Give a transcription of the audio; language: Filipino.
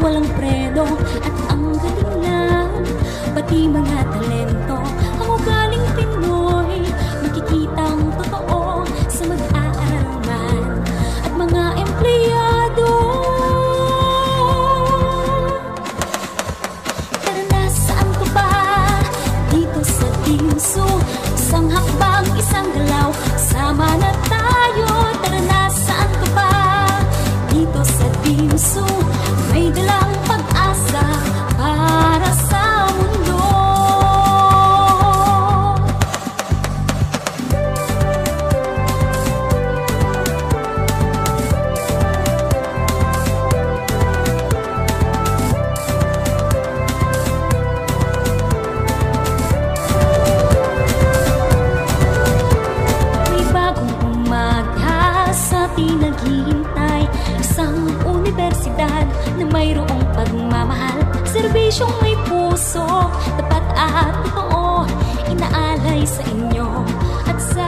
walang preno at ang galing lang. Pati mga talento, ang ugaling Pinoy, makikitang totoo sa mag-aaral man at mga empleyado. Tara na, saan ka ba? Dito sa Ginsu, isang hakbang, isang galaw, sama na tayo. Tara na, saan ka ba? Dito sa Ginsu, may dalang pag-asa para sa mundo. May bagong umaga sa ating naghihintay, isang universidad na mayroong pagmamahal, serbisyong may puso, tapat at totoo, inaalay sa inyo at sa